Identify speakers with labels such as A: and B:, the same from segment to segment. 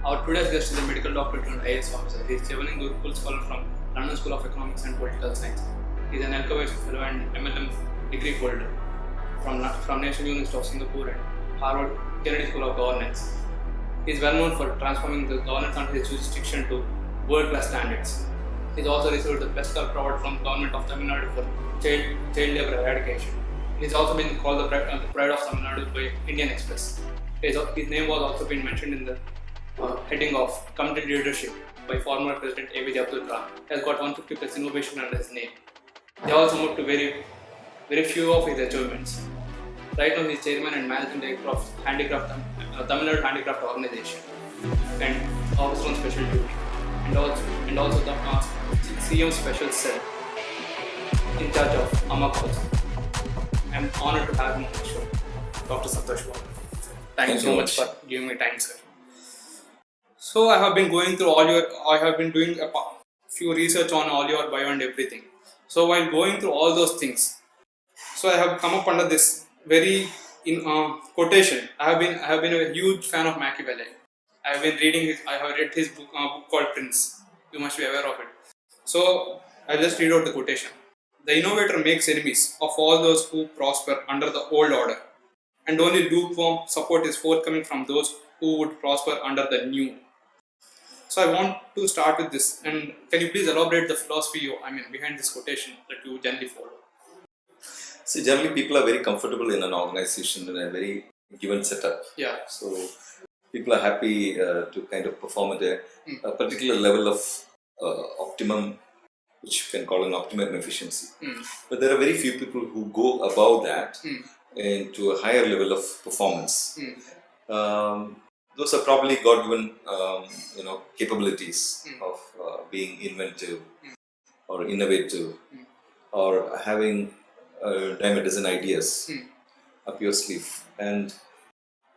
A: Our today's guest is a medical doctor turned IAS officer. He is Chevening Gurukul Scholar from London School of Economics and Political Science. He is an LKS fellow and MLM degree holder from National University of Singapore and Harvard Kennedy School of Governance. He is well known for transforming the governance under his jurisdiction to world-class standards. He has also received the Best Club Award from Government of Tamil Nadu for child labour eradication. He has also been called the Pride of Tamil Nadu by Indian Express. His name was also been mentioned in the heading of community leadership by former President APJ Abdul Kalam. He has got 150 plus innovation under his name. They also moved to very few of his achievements. Right now he is chairman and managing director of Tamil Nadu Handicraft Organization and officer on special duty and also the CM Special Cell in charge of Amma culture. I am honoured to have him on the show, Dr. Santhosh Babu. Thank you so much for giving me time, sir. So I have been going through I have been doing a few research on all your bio and everything. So while going through all those things, so I have come up under this very quotation. I have been a huge fan of Machiavelli. I have read his book called Prince. You must be aware of it. So I'll just read out the quotation. The innovator makes enemies of all those who prosper under the old order, and only lukewarm support is forthcoming from those who would prosper under the new. So I want to start with this, and can you please elaborate the philosophy behind this quotation that you generally follow?
B: See, generally people are very comfortable in an organization in a very given setup.
A: Yeah.
B: So people are happy to kind of perform at a particular level of optimum, which you can call an optimum efficiency. But there are very few people who go above that into a higher level of performance. Those are probably God-given, capabilities of being inventive or innovative or having a dime a dozen ideas up your sleeve. And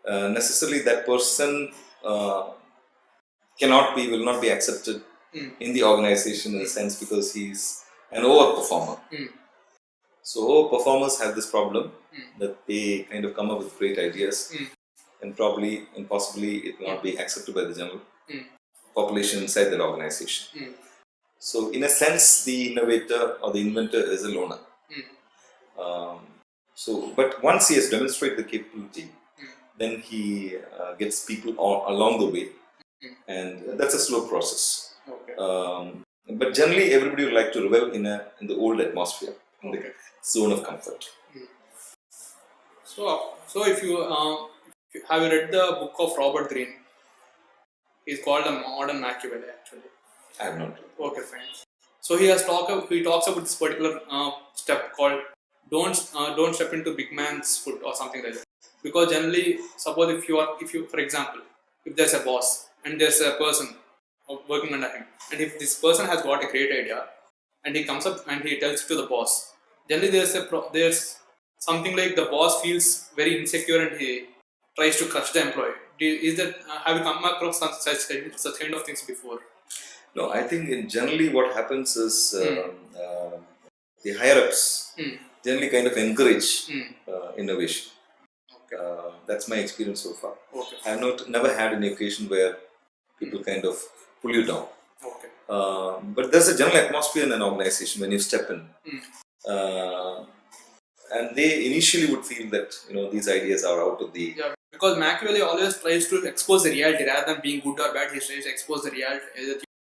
B: necessarily that person will not be accepted in the organization in a sense because he's an overperformer. So overperformers have this problem that they kind of come up with great ideas and possibly it will not be accepted by the general population inside that organization. So in a sense, the innovator or the inventor is a loner. But once he has demonstrated the capability, then he gets people along the way, and that's a slow process.
A: Okay.
B: But generally, everybody would like to revel in the old atmosphere, in the zone of comfort.
A: So if you have you read the book of Robert Greene? He's called a modern Machiavelli actually.
B: I have not.
A: Okay, fine. So he talks about this particular step called don't step into big man's foot or something like that. Because generally, suppose if you for example, if there's a boss and there's a person working under him, and if this person has got a great idea and he comes up and he tells it to the boss, generally there's something like the boss feels very insecure and he tries to crush the employee. Have you come across such kind of things before?
B: No, I think generally what happens is the higher ups generally kind of encourage innovation.
A: Okay.
B: That's my experience so far.
A: Okay.
B: I have never had an occasion where people kind of pull you down.
A: Okay.
B: But there's a general atmosphere in an organization when you step in. And they initially would feel that these ideas are out of the...
A: Yeah, because Machiavelli always tries to expose the reality rather than being good or bad. He tries to expose the reality.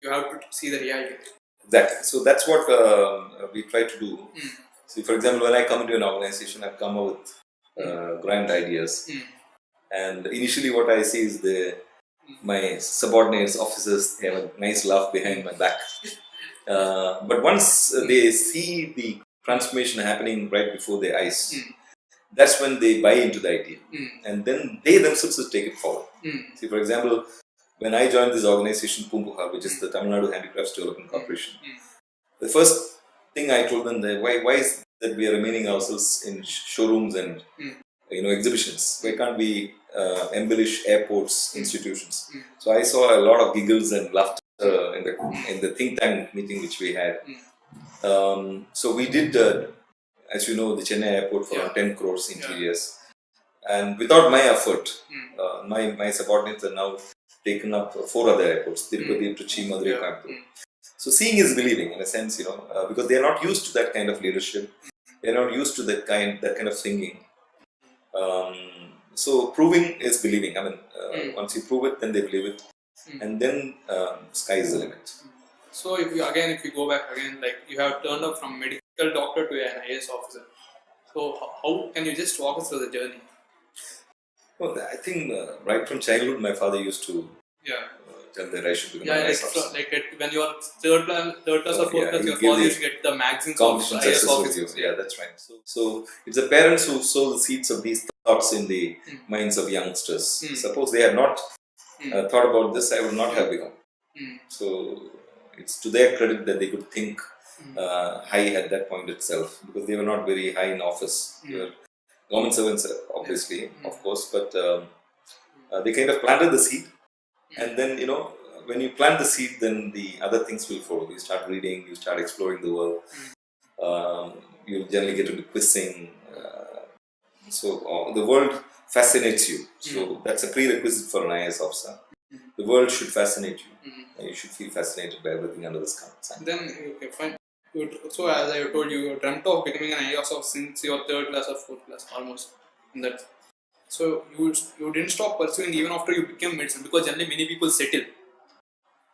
A: You have to see the reality.
B: Exactly. So that's what we try to do. So for example, when I come into an organization, I've come up with grand ideas. And initially what I see is my subordinates, officers, they have a nice laugh behind my back. But once they see the transformation happening right before their eyes, that's when they buy into the idea. And then they themselves will take it forward. See, for example, when I joined this organization, Poompuhar, which is the Tamil Nadu Handicrafts Development Corporation, the first thing I told them, why is that we are remaining ourselves in showrooms and exhibitions? Why can't we embellish airports, institutions? So I saw a lot of giggles and laughter in the think tank meeting which we had. So we did, as you know, the Chennai airport for 10 crores interiors. And without my effort, my subordinates are now taken up 4 other airports, Tirupati, Trichy, Madurai, Coimbatore. So seeing is believing in a sense, because they are not used to that kind of leadership. They are not used to that kind of thinking. So proving is believing. I mean, once you prove it, then they believe it, and then sky is the limit.
A: So if you go back again, like you have turned up from medical doctor to an IAS officer. So how can you just walk us through the journey?
B: Well, I think right from childhood, my father used to tell that I should become an IAS officer.
A: When you are third class or fourth class, your father used to get the magazines of IAS officers.
B: Yeah, that's right. So it's the parents who sow the seeds of these thoughts in the minds of youngsters. Suppose they had not thought about this, I would not have become. So it's to their credit that they could think high at that point itself, because they were not very high in office. They were government servants, obviously, of course, but they kind of planted the seed, and then when you plant the seed, then the other things will follow. You start reading, you start exploring the world. You generally get into quizzing. So the world fascinates you. So that's a prerequisite for an IAS officer. The world should fascinate you. You should feel fascinated by everything under the sun.
A: Then, okay, fine. So as I told you, you dreamt of becoming an IAS officer since your third class or fourth class, almost. In that. So you didn't stop pursuing even after you became medicine, because generally many people settle.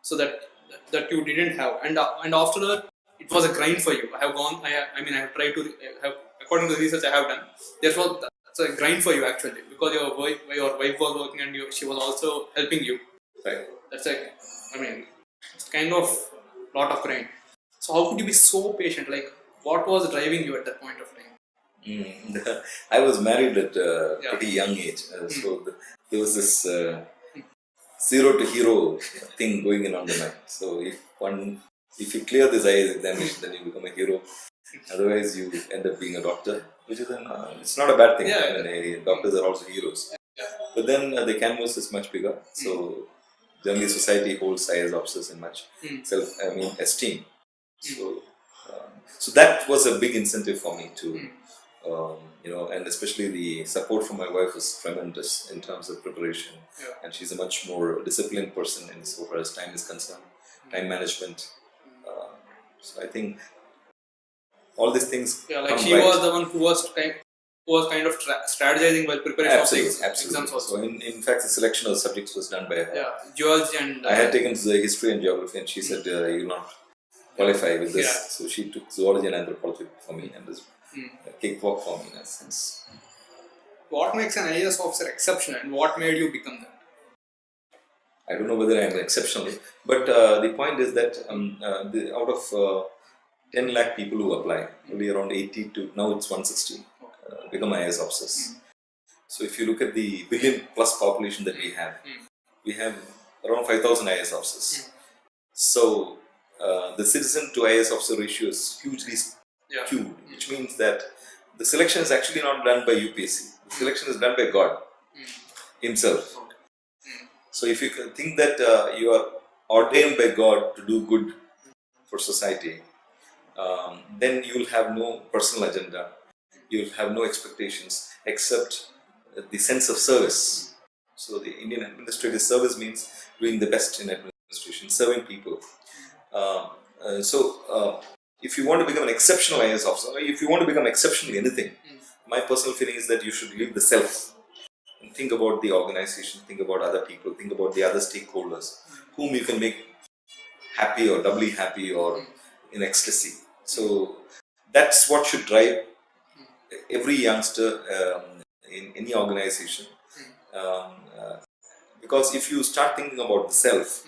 A: So that you didn't have, and after that it was a grind for you. I have tried to have, according to the research I have done, therefore that's a grind for you actually, because your wife was working and she was also helping you.
B: Right.
A: That's it's kind of lot of grind. So how could you be so patient? Like, what was driving you at that point of time?
B: I was married at a pretty young age, so there was this zero to hero thing going in on the mind. So if you clear this IAS examination, then you become a hero. Otherwise, you end up being a doctor, which is it's not a bad thing. Doctors are also heroes. But then the canvas is much bigger. So generally, society holds IAS officers in much esteem. So that was a big incentive for me to. And especially the support from my wife was tremendous in terms of preparation, and she's a much more disciplined person in so far as time is concerned, time management. So I think all these things.
A: She was the one who was kind of strategizing while preparing for the exams also.
B: So in fact, the selection of the subjects was done by her.
A: Geology and
B: I had taken the history and geography, and she said, "You will not qualify with this." So she took zoology and anthropology for me, and this. A cakewalk for me in a sense.
A: What makes an IAS officer exceptional, and what made you become that?
B: I don't know whether I am exceptional, but the point is that out of 10 lakh people who apply, only around 80 to now it's 160 become IAS officers. So if you look at the billion plus population that we have around 5,000 IAS officers. So the citizen to IAS officer ratio is hugely skewed, which means that the selection is actually not done by UPSC. The selection is done by God Himself. So if you can think that you are ordained by God to do good for society, then you will have no personal agenda. You will have no expectations except the sense of service. So the Indian administrative service means doing the best in administration, serving people. If you want to become an exceptional IAS officer, or if you want to become exceptional in anything, my personal feeling is that you should leave the self and think about the organization, think about other people, think about the other stakeholders whom you can make happy or doubly happy or in ecstasy. So that's what should drive every youngster in any organization. Because if you start thinking about the self,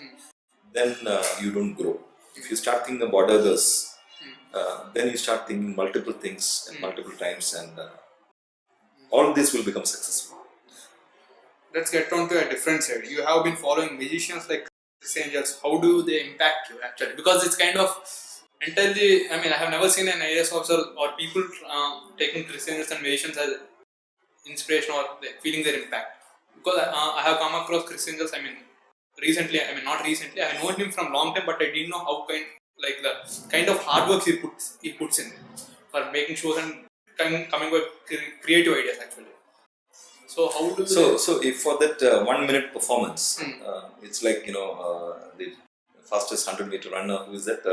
B: then you don't grow. If you start thinking about others, then you start thinking multiple things at multiple times, and all of this will become successful.
A: Let's get on to a different side. You have been following musicians like Chris Angels. How do they impact you actually? Because it's kind of entirely, I have never seen an IAS officer or people taking Chris Angels and musicians as inspiration or feeling their impact. Because I have come across Chris Angels, recently, not recently, I have known him from long time, but I didn't know how the kind of hard work he puts in for making shows and coming with creative ideas actually. So how do
B: So if for that 1 minute performance, it's like the fastest 100-meter runner, who is that?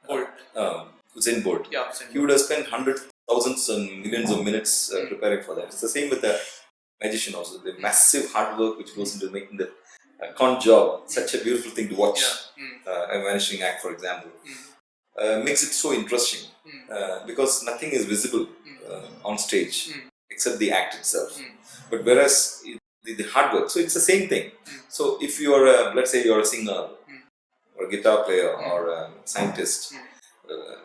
A: Bolt.
B: Usain Bolt.
A: Yeah, Usain
B: He would have spent hundreds, thousands, and millions of minutes preparing for that. It's the same with the magician also. The massive hard work which goes into making the con job such a beautiful thing to watch. A vanishing act, for example, makes it so interesting because nothing is visible on stage except the act itself. But whereas the hard work, so it's the same thing. So if you are, let's say, you're a singer or a guitar player or a scientist,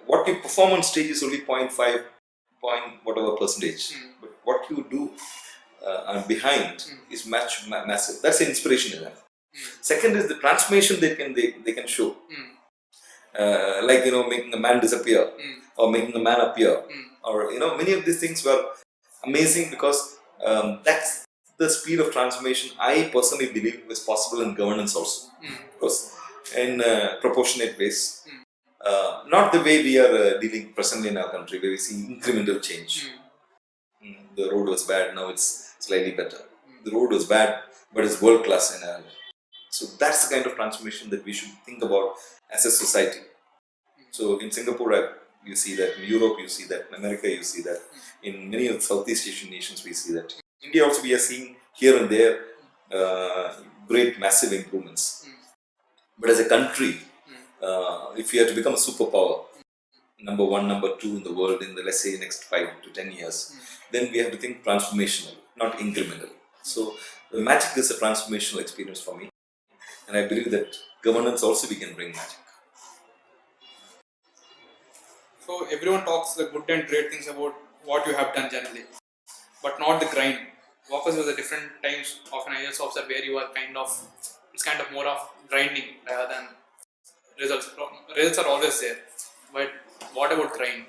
B: what you perform on stage is only 0.5 whatever percentage, but what you do behind is massive. That's the inspiration in that. Second is the transformation they can show, like making a man disappear or making a man appear, or many of these things were amazing because that's the speed of transformation I personally believe is possible in governance also, because in proportionate ways, not the way we are dealing presently in our country, where we see incremental change. The road was bad, now it's slightly better. The road was bad, but it's world class in Ireland. So that's the kind of transformation that we should think about as a society. So in Singapore, you see that. In Europe, you see that. In America, you see that. In many of the Southeast Asian nations, we see that. In India also, we are seeing here and there great, massive improvements. But as a country, if we are to become a superpower, number one, number two in the world in the, let's say, next 5 to 10 years, then we have to think transformational, not incremental. So the magic is a transformational experience for me, and I believe that governance also we can bring magic.
A: So everyone talks the good and great things about what you have done generally, but not the grind. Walk us through the different times of an IAS officer where you are it's kind of more of grinding rather than results. Results are always there, but what about grind?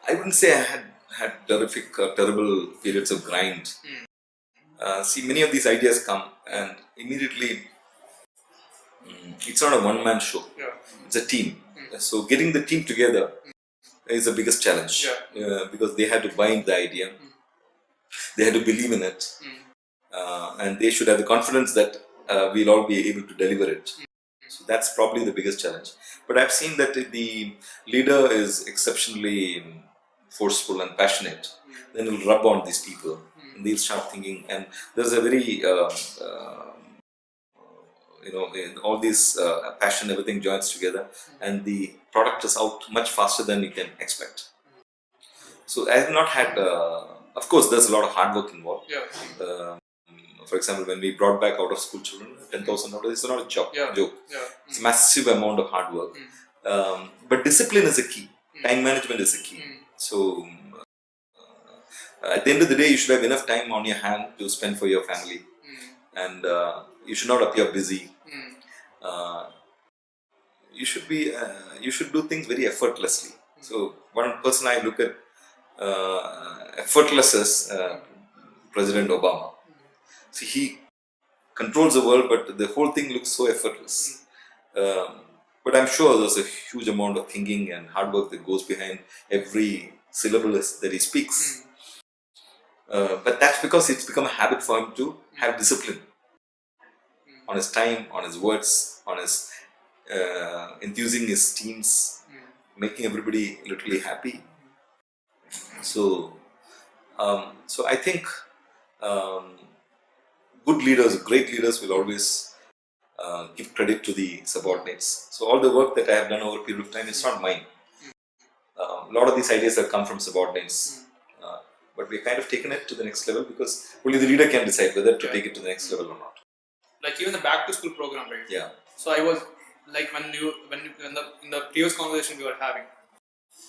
B: I wouldn't say I had terrific, terrible periods of grind. See, many of these ideas come and immediately it's not a one-man show. It's a team. So getting the team together is the biggest challenge because they had to buy into the idea. They had to believe in it, and they should have the confidence that we'll all be able to deliver it. So that's probably the biggest challenge. But I've seen that the leader is exceptionally forceful and passionate, then it'll rub on these people and they'll start thinking, and there's a very all this passion, everything joins together and the product is out much faster than you can expect. So I have not had of course there's a lot of hard work involved. For example, when we brought back out of school children, 10,000 out, it's not a joke. It's a massive amount of hard work. But discipline is a key. Time management is a key. So at the end of the day, you should have enough time on your hand to spend for your family, and you should not appear busy. You should do things very effortlessly. So one person I look at effortless as President Obama. See, he controls the world, but the whole thing looks so effortless. But I'm sure there's a huge amount of thinking and hard work that goes behind every syllable that he speaks. But that's because it's become a habit for him to have discipline on his time, on his words, on his enthusing his teams, making everybody literally happy. So I think good leaders, great leaders will always give credit to the subordinates. So all the work that I have done over a period of time is not mine. A lot of these ideas have come from subordinates, but we've kind of taken it to the next level because only the leader can decide whether to take it to the next level or not.
A: Like even the back to school program, right?
B: Yeah.
A: So I was like in the previous conversation we were having,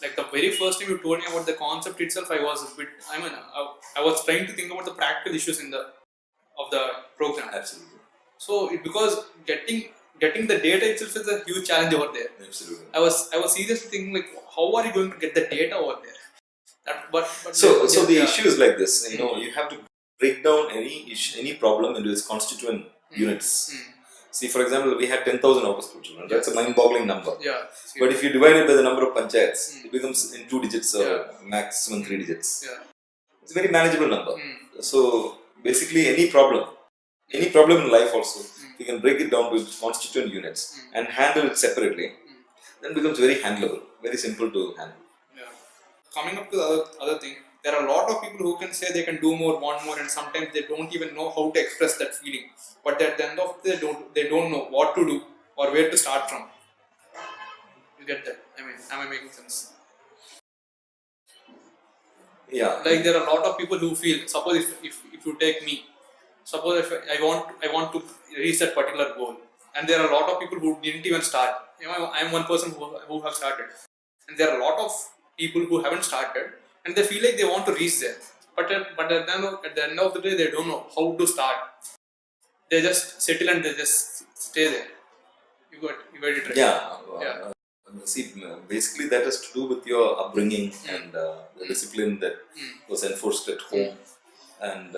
A: like the very first time you told me about the concept itself, I was a bit. I was trying to think about the practical issues of the program.
B: Absolutely.
A: So because getting the data itself is a huge challenge over there.
B: Absolutely.
A: I was seriously thinking like, how are you going to get the data over there?
B: So the issue is like this. You have to break down any problem into its constituent units. See, for example, we had 10,000 out of school children. That's a mind-boggling number. But if you divide it by the number of panchayats, it becomes in 2 digits or maximum 3 digits. It's a very manageable number. So basically any problem in life also, we can break it down to its constituent units and handle it separately, then becomes very handleable, very simple to handle.
A: Yeah. Coming up to the other thing, there are a lot of people who can say they can do more, want more, and sometimes they don't even know how to express that feeling. But at the end of the day, they don't know what to do or where to start from. You get that? I mean, am I making sense?
B: Yeah.
A: Like there are a lot of people who feel, suppose if you take me, suppose if I want to reach that particular goal, and there are a lot of people who didn't even start. You know, I am one person who have started, and there are a lot of people who haven't started, and they feel like they want to reach there, but at the end of the day, they don't know how to start. They just settle and they just stay there. You got it right.
B: Yeah. See, basically that has to do with your upbringing and the discipline that was enforced at home, and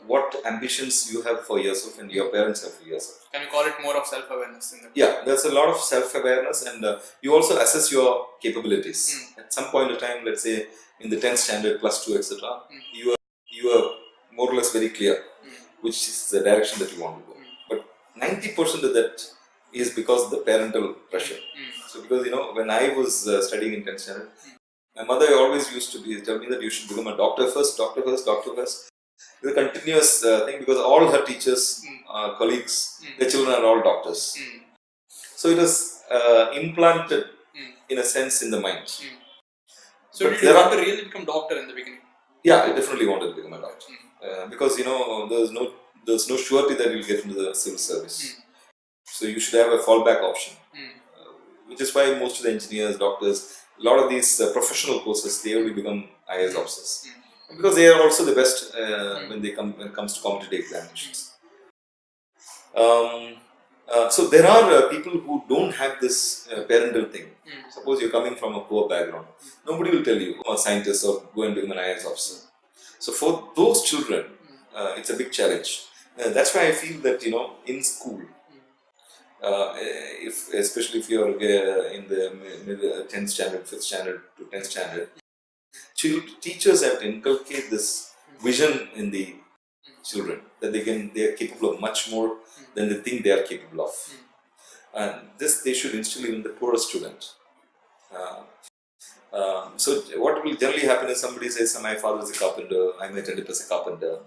B: what ambitions you have for yourself and your parents have for yourself.
A: Can you call it more of self-awareness?
B: Yeah, there's a lot of self-awareness, and you also assess your capabilities. At some point in time, let's say in the 10th standard, plus 2, etc., you are more or less very clear which is the direction that you want to go. But 90% of that is because of the parental pressure. So because when I was studying in 10th standard, my mother always used to tell me that you should become a doctor first. It's a continuous thing, because all her teachers, colleagues, their children are all doctors. So it was implanted in a sense in the mind.
A: So did you want to really become doctor in the beginning?
B: Yeah, I definitely wanted to become a doctor. Because there's no surety that you'll get into the civil service. So you should have a fallback option, which is why most of the engineers, doctors, a lot of these professional courses, they only become IAS officers, because they are also the best when it comes to competitive examinations. So there are people who don't have this parental thing. Suppose you're coming from a poor background, nobody will tell you, a scientist or go and become an IAS officer. So for those children, it's a big challenge. That's why I feel that in school, especially if you're in the 10th standard, 5th standard to 10th standard, teachers have to inculcate this vision in the children, that they are capable of much more than they think they are capable of. And this they should instill in the poorest student. So what will generally happen is somebody says, my father is a carpenter, I might end up as a carpenter.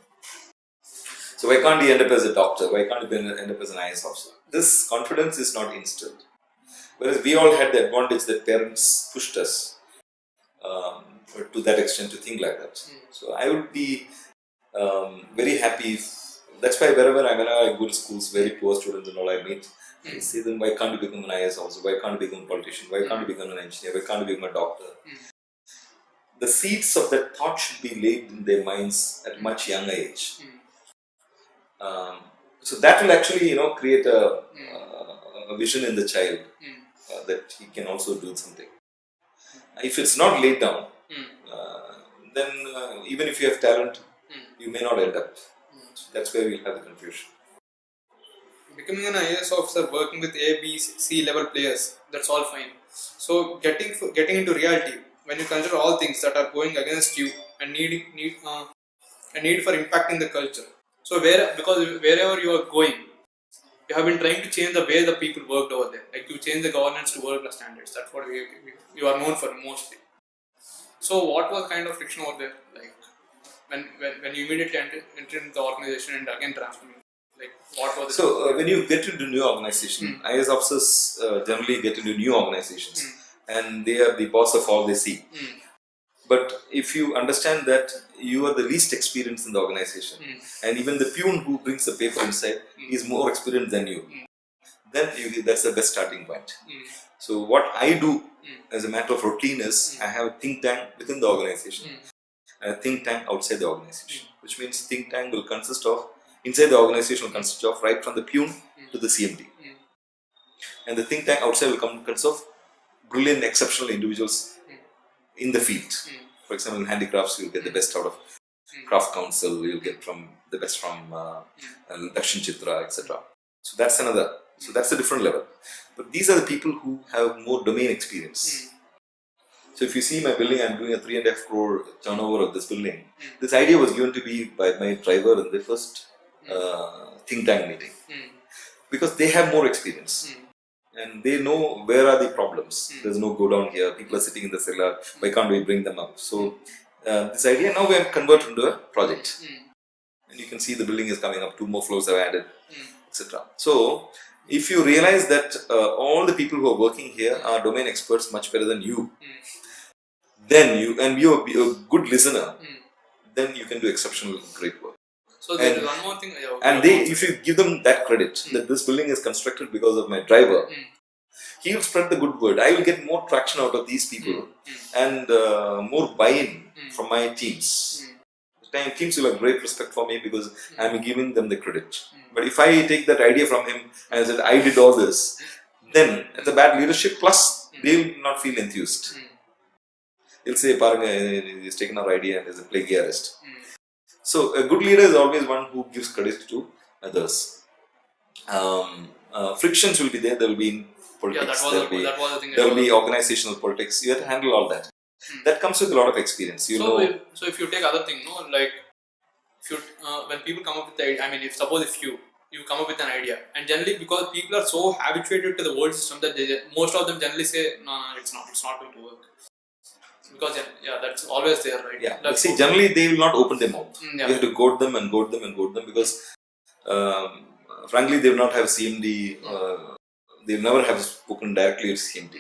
B: So why can't he end up as a doctor? Why can't he end up as an IAS officer? This confidence is not instilled. Whereas we all had the advantage that parents pushed us to that extent to think like that. So I would be very happy if, that's why wherever I go to schools, very poor students and all I meet, I say them, why can't you become an IAS officer? Why can't you become a politician? Why can't you become an engineer? Why can't you become a doctor? The seeds of that thought should be laid in their minds at much younger age. So that will actually, create a vision in the child that he can also do something. If it's not laid down, then even if you have talent, you may not end up. So that's where we'll have the confusion.
A: Becoming an IAS officer, working with A, B, C level players, that's all fine. So getting into reality, when you consider all things that are going against you and need for impacting the culture. So because wherever you are going, you have been trying to change the way the people worked over there. Like you change the governance to world class standards. That's what you are known for mostly. So what was kind of friction over there? Like when you immediately entered into the organization and again transforming. Like what was
B: So when you get into new organization, IAS officers generally get into new organizations, and they are the boss of all they see. But if you understand that you are the least experienced in the organization, and even the peon who brings the paper inside is more experienced than you, then that's the best starting point. So what I do as a matter of routine is I have a think tank within the organization and a think tank outside the organization, which means think tank will consist of, inside the organization will consist of right from the peon to the CMD. And the think tank outside will consist of brilliant, exceptional individuals in the field. For example, in handicrafts, you'll get the best out of craft council, you'll get the best from Dakshin Chitra, etc. So that's a different level. But these are the people who have more domain experience. So if you see my building, I'm doing a 3.5 crore turnover of this building. This idea was given to me by my driver in the first think tank meeting. Because they have more experience. And they know where are the problems. There's no go down here. People are sitting in the cellar. Why can't we bring them up? So this idea now we have converted into a project. And you can see the building is coming up. 2 more floors have added, etc. So if you realize that all the people who are working here are domain experts much better than you, then you're a good listener, then you can do exceptional great work.
A: So there is one more thing.
B: And if you give them that credit, that this building is constructed because of my driver, he will spread the good word. I will get more traction out of these people and more buy-in from my teams. Teams will have great respect for me because I'm giving them the credit. But if I take that idea from him and said, I did all this, then it's a bad leadership, plus they will not feel enthused. They'll say, Paranga, he's taken our idea and is a plagiarist. So a good leader is always one who gives credit to others. Frictions will be there. There will be in politics. There will be organizational politics. You have to handle all that. That comes with a lot of experience.
A: So if you take other thing, like if you when people come up with the idea, I mean, if you come up with an idea, and generally because people are so habituated to the world system that most of them generally say, no, it's not going to work. Because that's always there, right?
B: Yeah. See, generally they will not open their mouth. You have to goad them because frankly they will not have CMD. They will never have spoken directly with CMD.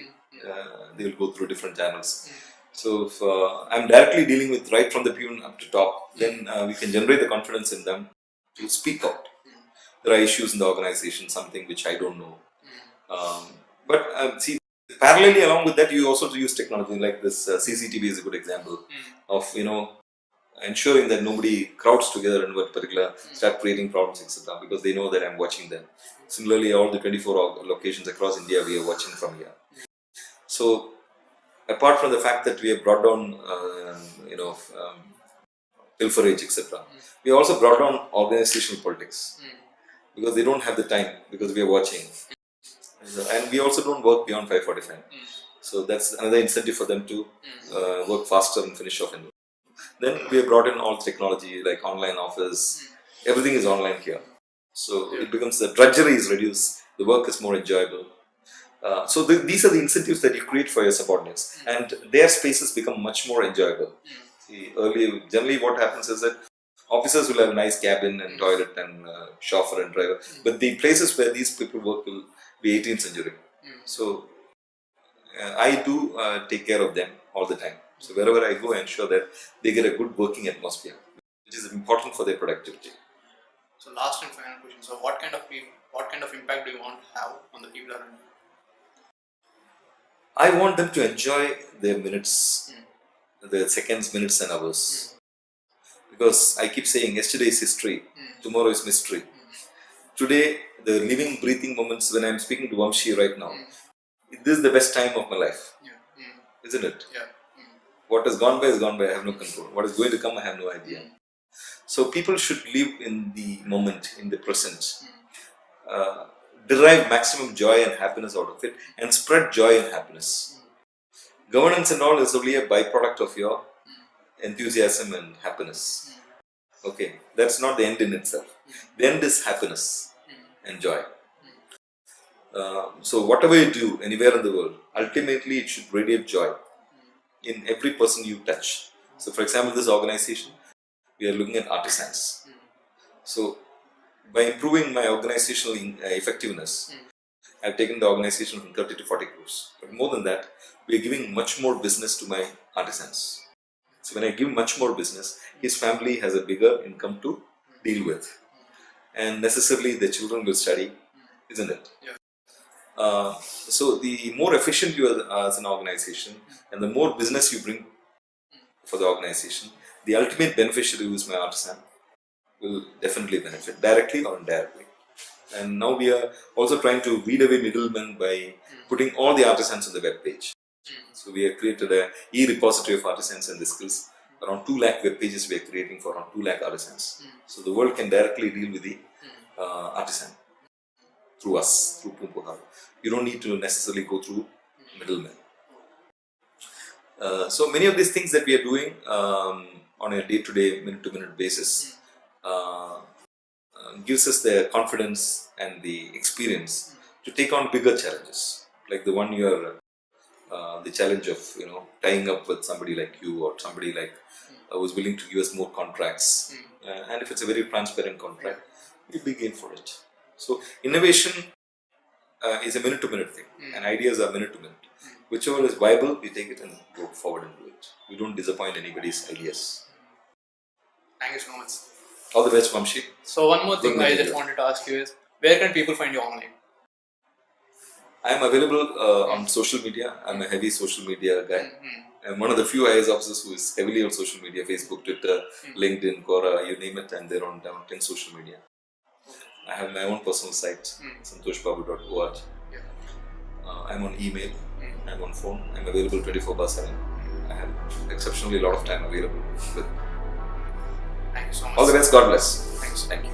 B: They will go through different channels. So if I'm directly dealing with right from the peon up to top, then we can generate the confidence in them to speak out. There are issues in the organization, something which I don't know. But see, parallelly along with that, you also use technology like this. CCTV is a good example of ensuring that nobody crowds together in one particular, start creating problems, etc. Because they know that I'm watching them. Similarly, all the 24 locations across India, we are watching from here. So apart from the fact that we have brought down, pilferage, etc., we also brought down organizational politics because they don't have the time because we are watching, and we also don't work beyond 5:45. So that's another incentive for them to work faster and finish off. Then we have brought in all technology like online office. Everything is online here, so it becomes the drudgery is reduced. The work is more enjoyable. So these are the incentives that you create for your subordinates, and their spaces become much more enjoyable. See, earlier, generally what happens is that officers will have a nice cabin and toilet and chauffeur and driver, but the places where these people work will be 18th century. So I do take care of them all the time. So wherever I go, I ensure that they get a good working atmosphere, which is important for their productivity.
A: So last and final question. So what kind of impact do you want to have on the people around you?
B: I want them to enjoy their minutes, their seconds, minutes and hours. Because I keep saying yesterday is history, tomorrow is mystery. Today, the living, breathing moments when I'm speaking to Vamshi right now, this is the best time of my life. Isn't it? What has gone by, I have no control. What is going to come, I have no idea. So people should live in the moment, in the present. Derive maximum joy and happiness out of it and spread joy and happiness. Governance and all is only a byproduct of your enthusiasm and happiness. Okay, that's not the end in itself. The end is happiness and joy. So whatever you do anywhere in the world, ultimately it should radiate joy in every person you touch. So for example, this organization, we are looking at artisans. So by improving my organizational effectiveness, I've taken the organization from 30 to 40 crores. But more than that, we are giving much more business to my artisans. So when I give much more business, his family has a bigger income to deal with. And necessarily the children will study, isn't it? So the more efficient you are as an organization and the more business you bring for the organization, the ultimate beneficiary who is my artisan will definitely benefit, directly or indirectly. And now we are also trying to weed away middlemen by putting all the artisans on the web page. So we have created a e-repository of artisans and the skills. Around 2 lakh web pages we are creating for around 2 lakh artisans. So the world can directly deal with the artisan through us, through Poompuhar. You don't need to necessarily go through middlemen. So many of these things that we are doing on a day-to-day, minute-to-minute basis gives us the confidence and the experience to take on bigger challenges, like the one you are, the challenge of tying up with somebody like you or somebody like who's willing to give us more contracts, and if it's a very transparent contract, we begin for it. So innovation is a minute-to-minute thing, and ideas are minute-to-minute. Whichever is viable, we take it and go forward and do it. We don't disappoint anybody's ideas.
A: Thank you so much.
B: All the best, Vamshi.
A: So one more thing I just wanted to ask you is, where can people find you online?
B: I am available on social media. I'm a heavy social media guy. I'm one of the few IAS officers who is heavily on social media: Facebook, Twitter, LinkedIn, Quora, you name it, and they're on 10 social media. I have my own personal site, santhoshbabu.org. I'm on email. I'm on phone. I'm available 24/7. I have exceptionally a lot of time available.
A: Thank you so much.
B: All the best. God bless.
A: Thanks.
B: Thank you.